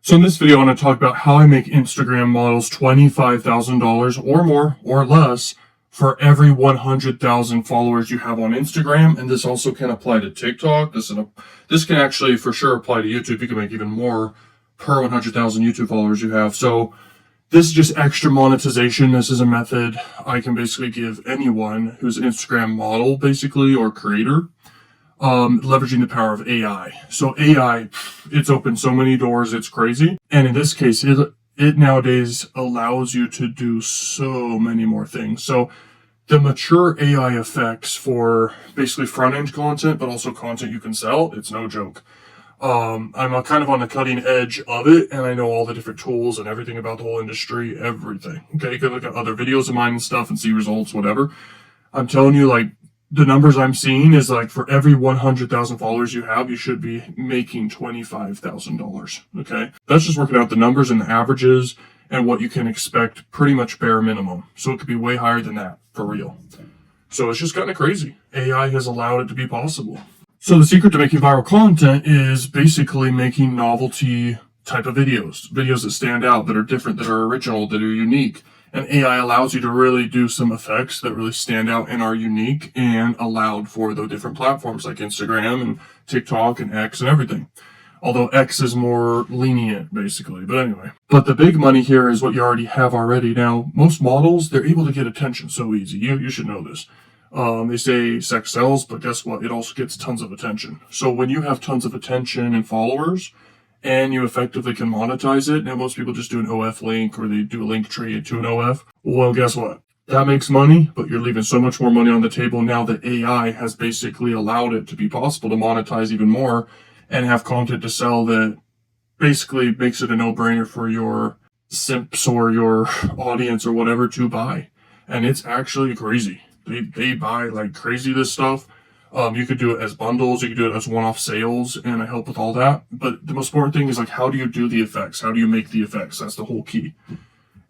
So in this video, I want to talk about how I make Instagram models $25,000 or more or less for every 100,000 followers you have on Instagram. And this also can apply to TikTok. This can actually for sure apply to YouTube. You can make even more per 100,000 YouTube followers you have. So this is just extra monetization. This is a method I can basically give anyone who's an Instagram model basically or creator. Leveraging the power of AI. So AI, it's opened so many doors, it's crazy. And in this case, it nowadays allows you to do so many more things. So the mature AI effects for basically front-end content, but also content you can sell, it's no joke. I'm kind of on the cutting edge of it, and I know all the different tools and everything about the whole industry, everything. Okay, you can look at other videos of mine and stuff and see results, whatever. I'm telling you, like, the numbers I'm seeing is like for every 100,000 followers you have, you should be making $25,000. Okay. That's just working out the numbers and the averages and what you can expect pretty much bare minimum. So it could be way higher than that for real. So it's just kind of crazy. AI has allowed it to be possible. So the secret to making viral content is basically making novelty type of videos that stand out, that are different, that are original, that are unique. And AI allows you to really do some effects that really stand out and are unique and allowed for the different platforms like Instagram and TikTok and X and everything. Although X is more lenient, basically. But anyway. But the big money here is what you already have already. Now, most models, they're able to get attention so easy. You should know this. They say sex sells, but guess what? It also gets tons of attention. So when you have tons of attention and followers, and you effectively can monetize it. Now, most people just do an OF link or they do a link tree to an OF. Well, guess what? That makes money, but you're leaving so much more money on the table now that AI has basically allowed it to be possible to monetize even more and have content to sell that basically makes it a no-brainer for your simps or your audience or whatever to buy. And it's actually crazy. They buy like crazy this stuff. You could do it as bundles, you could do it as one-off sales, and I help with all that. But the most important thing is like, how do you do the effects? How do you make the effects? That's the whole key.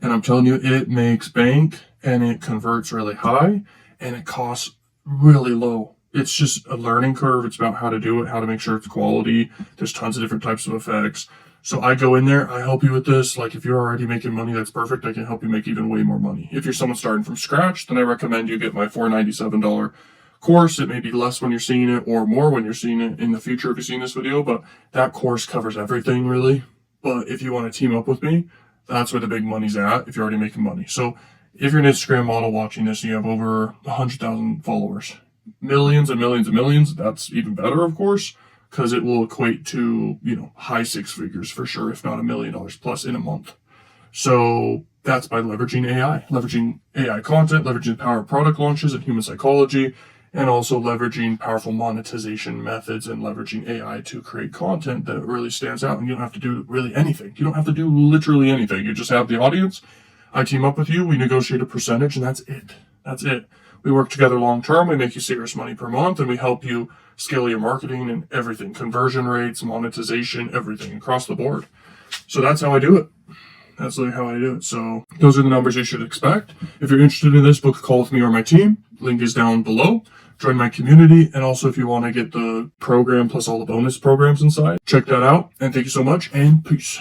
And I'm telling you, it makes bank, and it converts really high, and it costs really low. It's just a learning curve. It's about how to do it, how to make sure it's quality. There's tons of different types of effects. So I go in there, I help you with this. Like if you're already making money, that's perfect. I can help you make even way more money. If you're someone starting from scratch, then I recommend you get my $497 course. It may be less when you're seeing it or more when you're seeing it in the future if you're seeing this video, but that course covers everything really. But if you want to team up with me, that's where the big money's at if you're already making money. So if you're an Instagram model watching this and you have over 100,000 followers, millions and millions and millions, that's even better, of course, because it will equate to, high six figures for sure, if not $1 million plus in a month. So that's by leveraging AI content, leveraging the power of product launches and human psychology, and also leveraging powerful monetization methods and leveraging AI to create content that really stands out. And you don't have to do really anything. You don't have to do literally anything. You just have the audience. I team up with you. We negotiate a percentage, and that's it. That's it. We work together long term. We make you serious money per month, and we help you scale your marketing and everything. Conversion rates, monetization, everything across the board. So that's how I do it. That's really how I do it. So those are the numbers you should expect. If you're interested in this, book a call with me or my team. Link is down below. Join my community. And also if you want to get the program plus all the bonus programs inside, check that out. And thank you so much and peace.